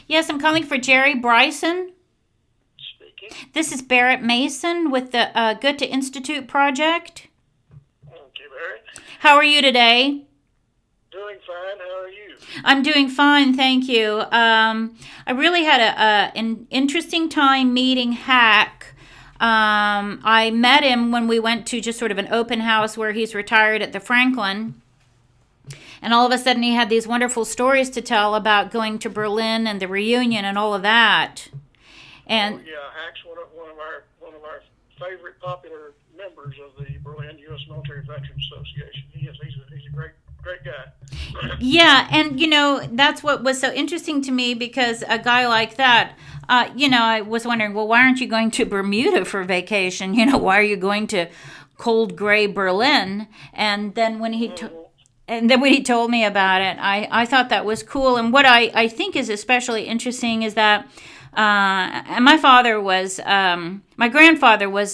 Yes, I'm calling for Jerry Bryson. Speaking. This is Barrett Mason with the Good to Institute project. Okay, Barry. How are you today? Doing fine. How are you? I'm doing fine, thank you. I really had an interesting time meeting Hack. I met him when we went to just sort of an open house where he's retired at the Franklin. And all of a sudden, he had these wonderful stories to tell about going to Berlin and the reunion and all of that. Oh And yeah, Hack's one of our favorite popular members of the Berlin U.S. Military Veterans Association. He's a great guy. yeah, and that's what was so interesting to me because a guy like that, I was wondering, well, why aren't you going to Bermuda for vacation? Why are you going to cold gray Berlin? And then when he hmm told me about it, I thought that was cool. And what I think is especially interesting is that and my grandfather was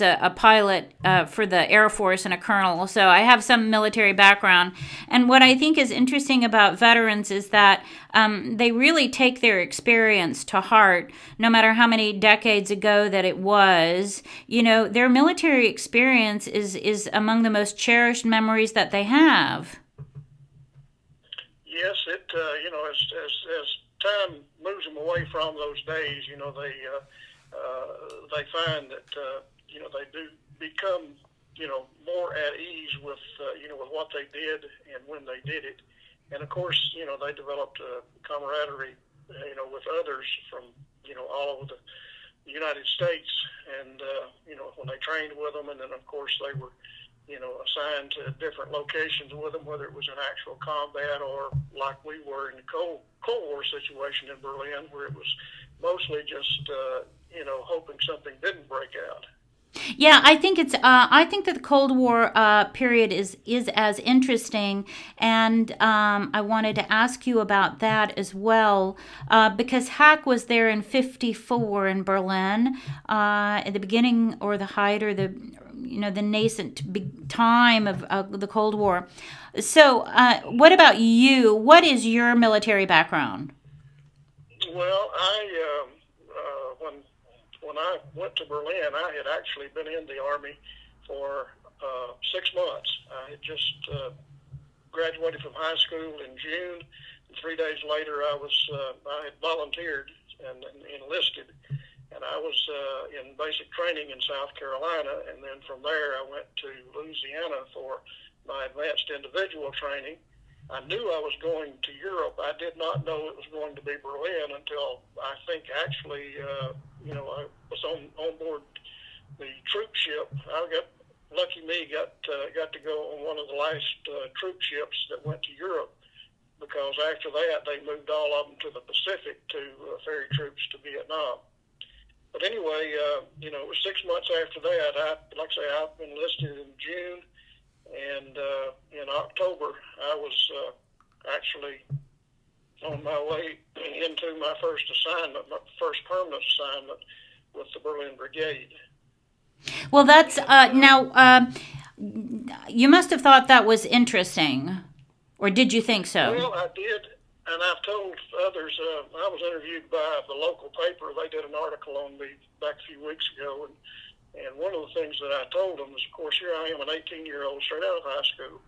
a pilot for the Air Force and a colonel, so I have some military background. And what I think is interesting about veterans is that they really take their experience to heart, no matter how many decades ago that it was. Their military experience is among the most cherished memories that they have. Yes, as time moves them away from those days, they find that they do become more at ease with what they did and when they did it, and of course they developed camaraderie with others from all over the United States, and when they trained with them, and then of course they were assigned to different locations with them, whether it was in actual combat or like we were in the Cold War situation in Berlin, where it was mostly just hoping something didn't break out. Yeah, I think it's. I think that the Cold War period is as interesting, and I wanted to ask you about that as well, because Hack was there in '54 in Berlin, at the beginning or the height or the nascent time of the Cold War. So, what about you? What is your military background? Well, when I went to Berlin, I had actually been in the Army for 6 months. I had just graduated from high school in June. And 3 days later, I had volunteered and enlisted, and I was in basic training in South Carolina, and then from there I went to Louisiana for my advanced individual training. I knew I was going to Europe. I did not know it was going to be Berlin until I think actually, I was on board the troop ship. I got lucky me got to go on one of the last troop ships that went to Europe, because after that they moved all of them to the Pacific to ferry troops to Vietnam. But anyway, it was 6 months after that. Like I say, I enlisted in June, and in October I was actually on my way into my first assignment, my first permanent assignment with the Berlin Brigade. Well, that's And now. You must have thought that was interesting, or did you think so? well, I did, and I've told others. I was interviewed by the local paper. They did an article on me back a few weeks ago, and one of the things that I told them is, of course, here I am, an 18-year-old straight out of high school,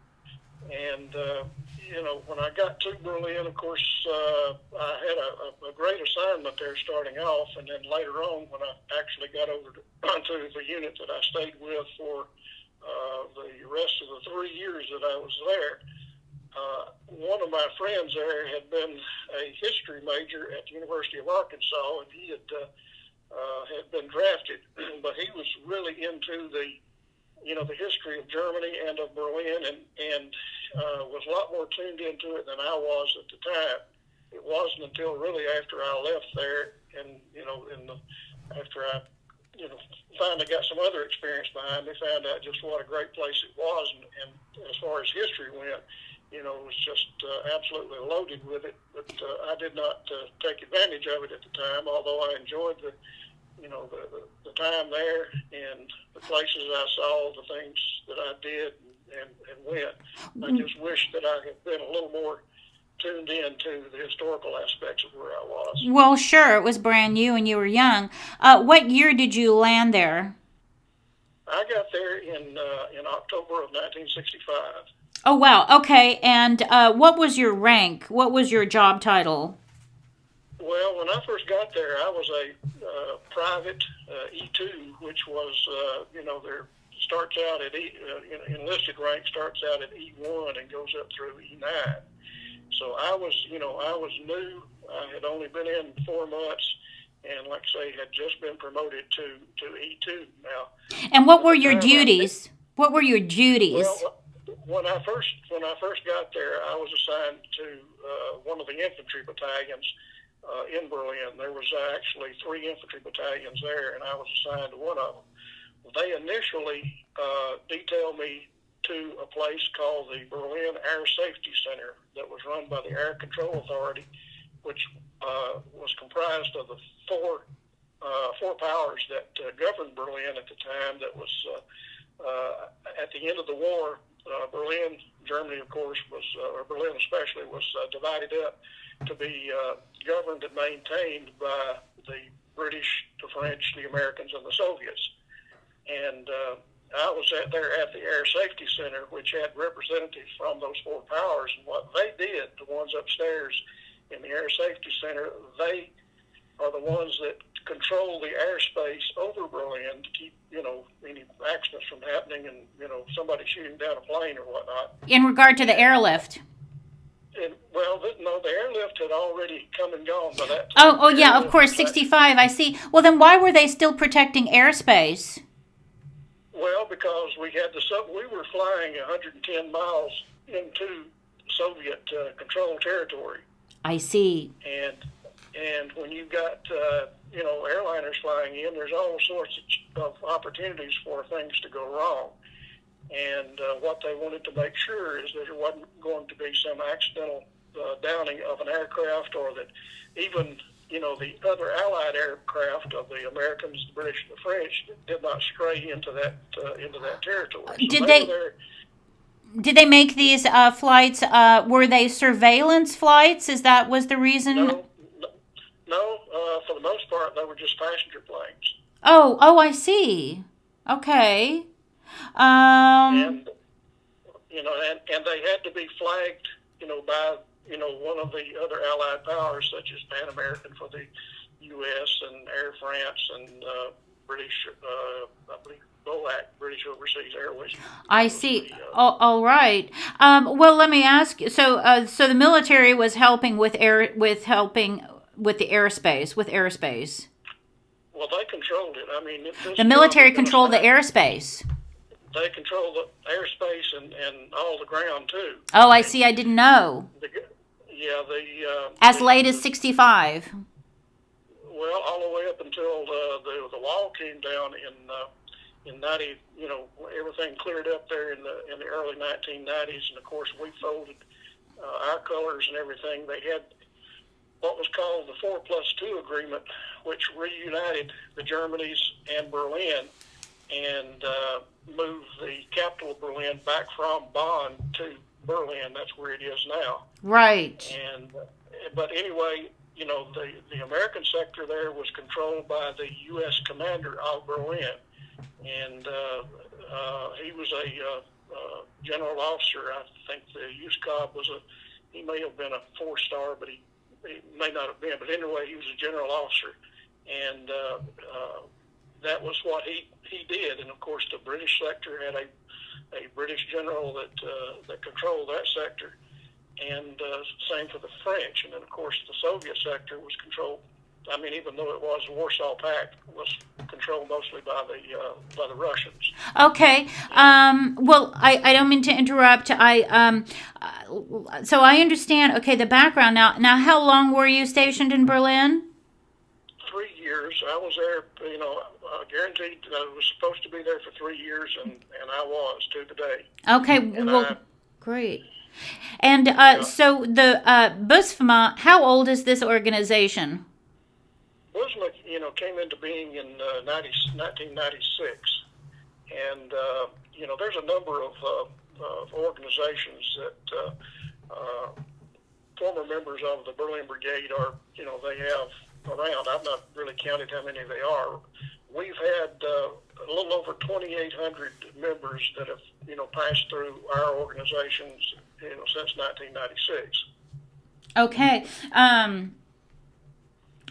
and when I got to Berlin, of course, I had a great assignment there starting off, and then later on, when I actually got over to the unit that I stayed with for the rest of the 3 years that I was there. One of my friends there had been a history major at the University of Arkansas, and he had been drafted, but he was really into the history of Germany and of Berlin, and was a lot more tuned into it than I was at the time. It wasn't until really after I left there, and after I finally got some other experience behind me, found out just what a great place it was, and as far as history went, it was just absolutely loaded with it. But I did not take advantage of it at the time, although I enjoyed the time there and the places I saw, the things that I did and went. I just wish that I had been a little more tuned in to the historical aspects of where I was. Well, sure, it was brand new and you were young. What year did you land there? I got there in October of 1965. Oh, wow. Okay. And what was your rank? What was your job title? Well, when I first got there, I was a private E2, which was, there starts out at enlisted rank starts out at E1 and goes up through E9. So I was new. I had only been in 4 months, and like I say, had just been promoted to E2 now. And what were your duties? What were your duties? Well, when I first got there, I was assigned to one of the infantry battalions in Berlin. There was actually 3 infantry battalions there, and I was assigned to one of them. They initially detailed me to a place called the Berlin Air Safety Center that was run by the Air Control Authority, which was comprised of the four powers that governed Berlin at the time. That was at the end of the war, Berlin, Germany, of course, or Berlin especially, was divided up to be governed and maintained by the British, the French, the Americans, and the Soviets. And I was there at the Air Safety Center, which had representatives from those 4 powers. And what they did, the ones upstairs in the Air Safety Center, they are the ones that control the airspace over Berlin to keep, any accidents from happening and, somebody shooting down a plane or whatnot. In regard to the airlift? No, the airlift had already come and gone by that time. Oh, yeah, of course, 65, I see. Well, then why were they still protecting airspace? Well, because we were flying 110 miles into Soviet controlled territory. I see. And when you've got airliners flying in, there's all sorts of opportunities for things to go wrong. And what they wanted to make sure is that there wasn't going to be some accidental downing of an aircraft, or that even the other Allied aircraft of the Americans, the British, and the French did not stray into that territory. So did they make these flights? Were they surveillance flights? Was the reason? No. For the most part, they were just passenger planes. Oh, I see. Okay. And they had to be flagged, by one of the other Allied powers, such as Pan American for the U.S. and Air France and British, I believe BOAC, British Overseas Airways. I see. All right. Well, let me ask you. So the military was helping with the airspace. Well, they controlled it. I mean, the military controlled the airspace. They controlled the airspace and all the ground too. Oh, I see. I didn't know. As late as 65. Well, all the way up until the wall came down in 90. Everything cleared up there in the early 1990s, and of course we folded our colors and everything. They had what was called the 4+2 agreement, which reunited the Germanys and Berlin, and moved the capital of Berlin back from Bonn to Berlin. That's where it is now. Right. But anyway, the American sector there was controlled by the U.S. commander of Berlin, and he was a general officer. I think the USCOB he may have been a 4-star, but he may not have been. But anyway, he was a general officer, and that was what he did. And of course, the British sector had a British general that controlled that sector, and same for the French. And then of course, the Soviet sector was controlled. I mean, even though it was the Warsaw Pact, was controlled mostly by the Russians. Okay. Well, I don't mean to interrupt. So I understand. Okay, the background now. Now, how long were you stationed in Berlin? 3 years. I was there. Guaranteed. I was supposed to be there for 3 years, and I was to the day. Okay. Great. And so the BUSMVA. How old is this organization? BUSMVA, came into being in 1996, and there's a number of organizations that former members of the Berlin Brigade are, they have around. I've not really counted how many they are. We've had a little over 2,800 members that have, passed through our organizations, since 1996. Okay.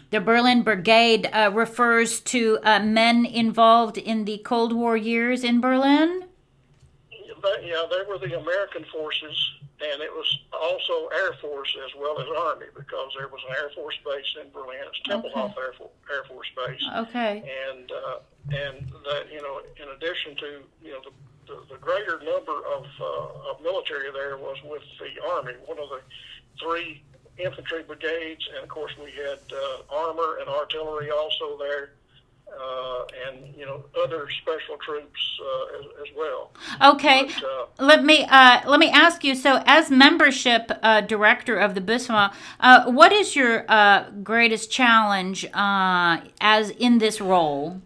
The Berlin Brigade refers to men involved in the Cold War years in Berlin? Yeah, they were the American forces, and it was also Air Force as well as Army, because there was an Air Force base in Berlin. It's Tempelhof Air Force Base. Okay. And that, in addition to, the greater number of military there was with the Army, one of the three infantry brigades, and of course we had armor and artillery also there, and other special troops as well. Okay, but, let me ask you. So, as membership director of the BUSMVA, what is your greatest challenge as in this role?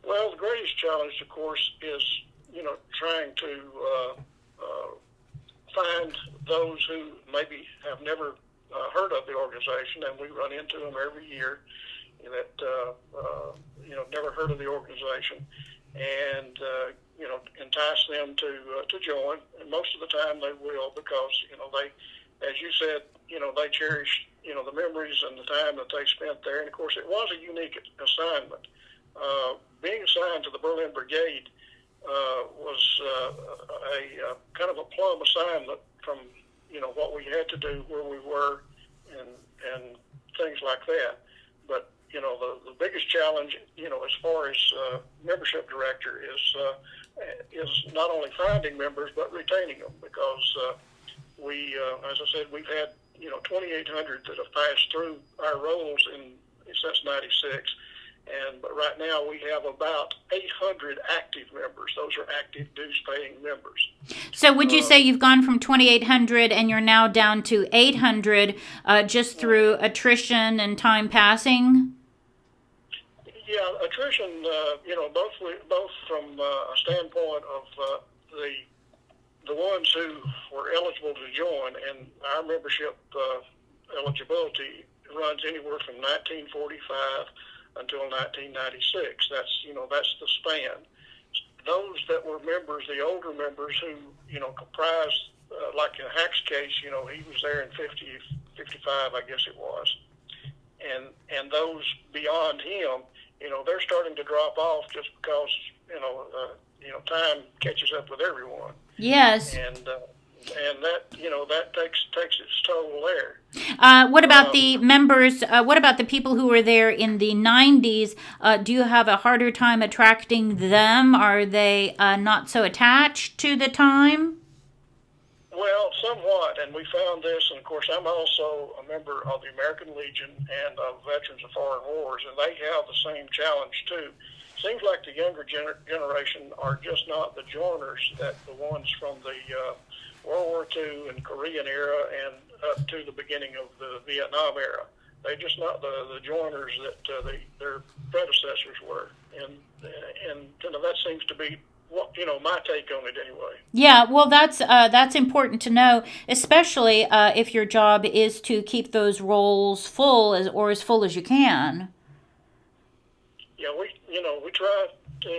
Well, the greatest challenge, of course, is trying to find those who maybe have never heard of the organization, and we run into them every year that never heard of the organization, and entice them to join. And most of the time they will, because they, as you said, they cherish the memories and the time that they spent there. And of course, it was a unique assignment. Being assigned to the Berlin Brigade was a kind of a plum assignment from what we had to do, where we were, and things like that. But the biggest challenge, as far as membership director is not only finding members but retaining them, because we, as I said, we've had 2,800 that have passed through our roles since '96. But right now we have about 800 active members. Those are active dues-paying members. So would you say you've gone from 2,800 and you're now down to 800 just through attrition and time passing? Yeah, attrition, both from a standpoint of the ones who were eligible to join, and our membership eligibility runs anywhere from 1945 until 1996. That's the span. Those that were members, the older members who, comprised, like in Hack's case, he was there in 55, I guess it was. And those beyond him, they're starting to drop off just because, time catches up with everyone. Yes. And that, that takes its toll there. What about the members? What about the people who were there in the 90s? Do you have a harder time attracting them? Are they not so attached to the time? Well, somewhat, and we found this, and of course I'm also a member of the American Legion and of Veterans of Foreign Wars, and they have the same challenge too. Seems like the younger generation are just not the joiners that the ones from the World War II and Korean era and up to the beginning of the Vietnam era. They're just not the joiners that their predecessors were, and that seems to be my take on it anyway. Yeah, well, that's important to know, especially if your job is to keep those roles full as full as you can. Yeah, we try to,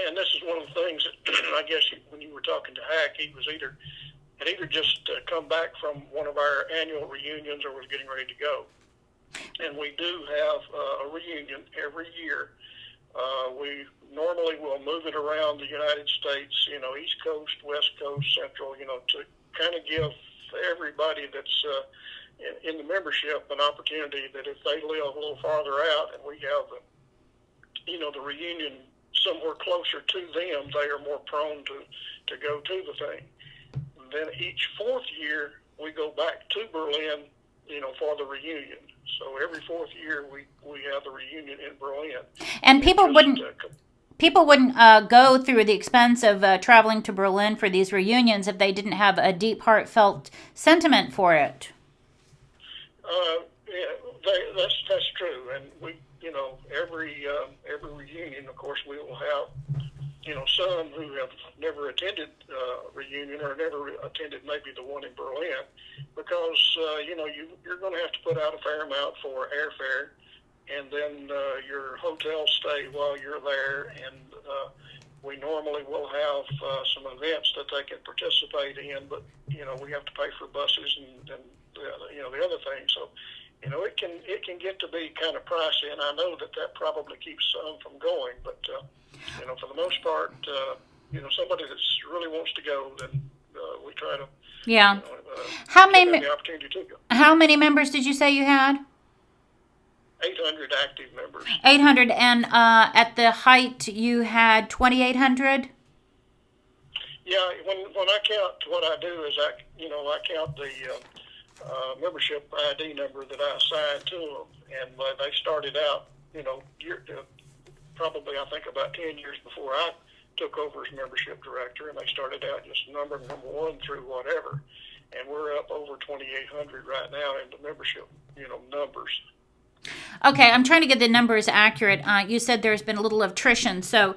and this is one of the things that I guess when you were talking to Hack, he had either just come back from one of our annual reunions or was getting ready to go. And we do have a reunion every year. We normally will move it around the United States, East Coast, West Coast, Central, to kind of give everybody that's in the membership an opportunity that if they live a little farther out and we have the reunion somewhere closer to them, they are more prone to go to the thing. And then each fourth year we go back to Berlin, for the reunion. So every fourth year we have the reunion in Berlin. And people wouldn't go through the expense of traveling to Berlin for these reunions if they didn't have a deep, heartfelt sentiment for it. That's true, and we, every reunion, of course, we will have, some who have never attended reunion or never attended maybe the one in Berlin, because you're going to have to put out a fair amount for airfare, and then your hotel stay while you're there, and we normally will have some events that they can participate in, but we have to pay for buses and the other things. So it can get to be kind of pricey, and I know that probably keeps some from going, but for the most part, somebody that really wants to go, then we try to yeah. Give them the opportunity to go. How many members did you say you had? 800 active members. 800, and at the height you had 2,800? Yeah, when I count, what I do is I count the membership ID number that I assigned to them, and they started out, probably I think about 10 years before I took over as membership director, and they started out just number 1 through whatever, and we're up over 2,800 right now in the membership, numbers. Okay, I'm trying to get the numbers accurate. You said there's been a little attrition. So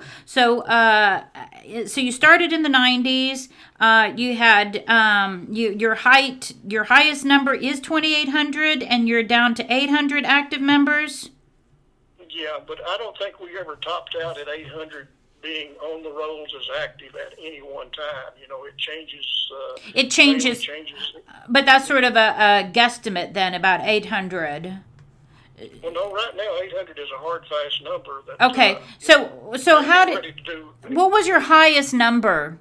you started in the 90s. You had your highest number is 2,800, and you're down to 800 active members. Yeah, but I don't think we ever topped out at 800 being on the rolls as active at any one time. It changes. It changes. But that's sort of a guesstimate then, about 800. Well, no, right now 800 is a hard, fast number. That, okay, so how did? What was your highest number?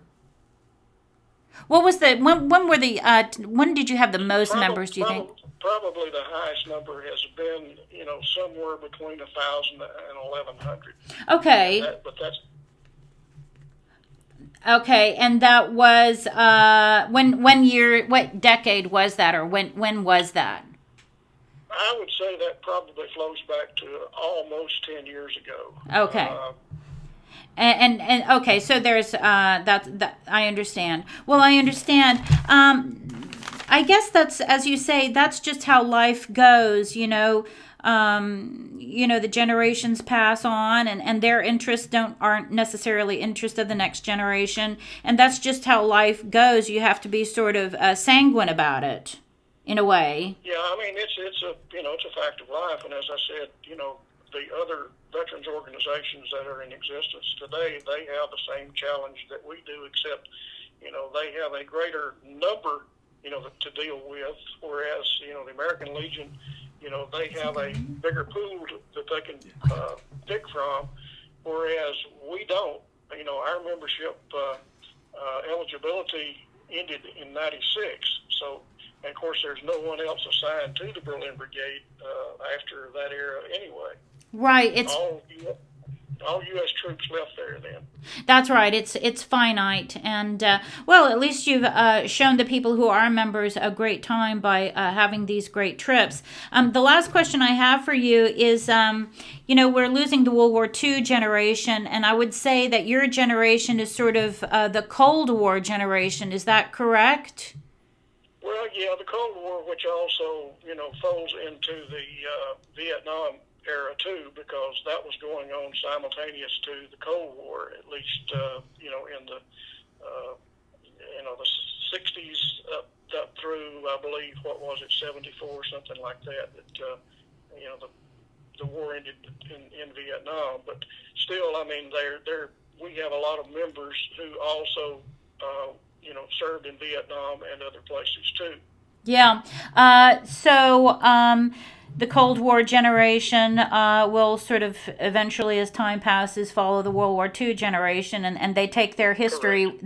What was the when did you have the most members? Do you think? Probably the highest number has been somewhere between 1,000 and 1,100. Okay. But that's. Okay, and that was what decade was that, or when was that? I would say that probably flows back to almost 10 years ago. Okay. And okay, so there's that I understand. Well, I understand. I guess that's, as you say, that's just how life goes. The generations pass on, and their interests aren't necessarily interests of the next generation, and that's just how life goes. You have to be sort of sanguine about it, in a way. Yeah, I mean it's a fact of life, and as I said, the other veterans organizations that are in existence today, they have the same challenge that we do, except they have a greater number to deal with, whereas the American Legion, they have a bigger pool that they can pick from, whereas we don't. Our membership eligibility ended in '96, so. And of course, there's no one else assigned to the Berlin Brigade after that era anyway. Right. It's all U.S. troops left there then. That's right. It's finite, and at least you've shown the people who are members a great time by having these great trips. The last question I have for you is, we're losing the World War II generation, and I would say that your generation is sort of the Cold War generation. Is that correct? Well, yeah, the Cold War, which also, folds into the Vietnam era too, because that was going on simultaneous to the Cold War, at least, in the, the 60s up through, I believe, 74, something like that, the war ended in Vietnam. But still, I mean, we have a lot of members who also, served in Vietnam and other places too. Yeah. The Cold War generation will sort of eventually, as time passes, follow the World War II generation, and they take their history. Correct.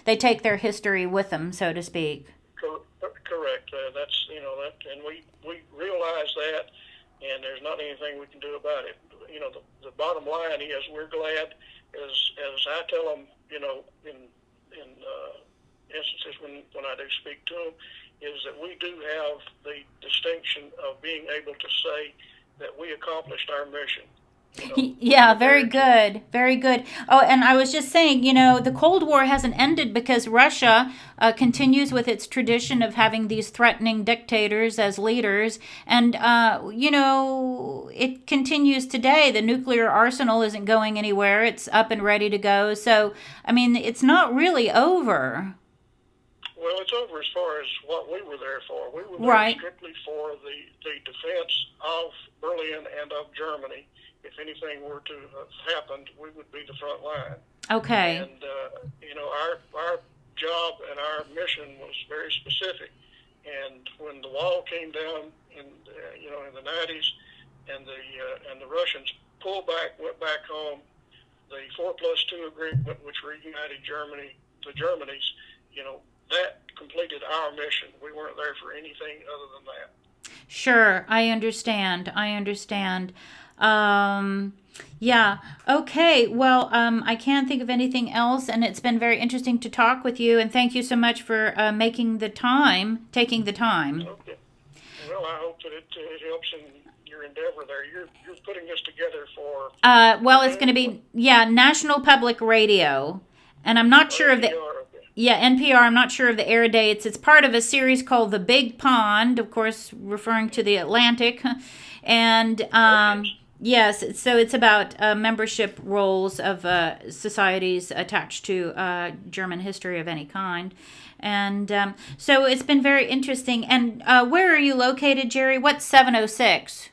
They take their history with them, so to speak. Correct. That's that, and we realize that, and there's not anything we can do about it. The bottom line is we're glad, as I tell them, in instances when I do speak to them, is that we do have the distinction of being able to say that we accomplished our mission. Yeah, very good. Very good. Oh, and I was just saying, the Cold War hasn't ended because Russia continues with its tradition of having these threatening dictators as leaders. And, it continues today. The nuclear arsenal isn't going anywhere, it's up and ready to go. So, I mean, it's not really over. Well, it's over as far as what we were there for. We were there Right. strictly for the defense of Berlin and of Germany. If anything were to have happened, we would be the front line. Okay. And our job and our mission was very specific. And when the wall came down in the 90s, and the Russians pulled back, went back home, the 4+2 agreement, which reunited the Germany's, that completed our mission. We weren't there for anything other than that. Sure, I understand. I understand. Yeah. Okay. Well, I can't think of anything else, and it's been very interesting to talk with you. And thank you so much for taking the time. Okay. Well, I hope that it helps in your endeavor there. You're putting this together for. Well, it's going to be National Public Radio, and I'm not sure of the. NPR. NPR. I'm not sure of the air dates. It's part of a series called The Big Pond, of course, referring to the Atlantic, and. Yes, so it's about membership roles of societies attached to German history of any kind. And so it's been very interesting. And where are you located, Jerry? What's 706?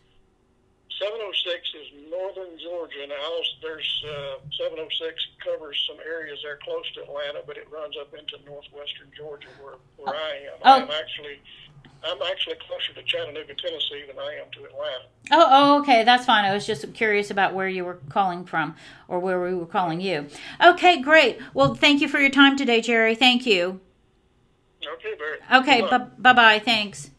706 is northern Georgia. Now, there's 706 covers some areas there close to Atlanta, but it runs up into northwestern Georgia where I am. Oh. I'm actually closer to Chattanooga, Tennessee than I am to Atlanta. Oh, okay. That's fine. I was just curious about where you were calling from or where we were calling you. Okay, great. Well, thank you for your time today, Jerry. Thank you. Okay, Barry. Okay, bye-bye. Thanks.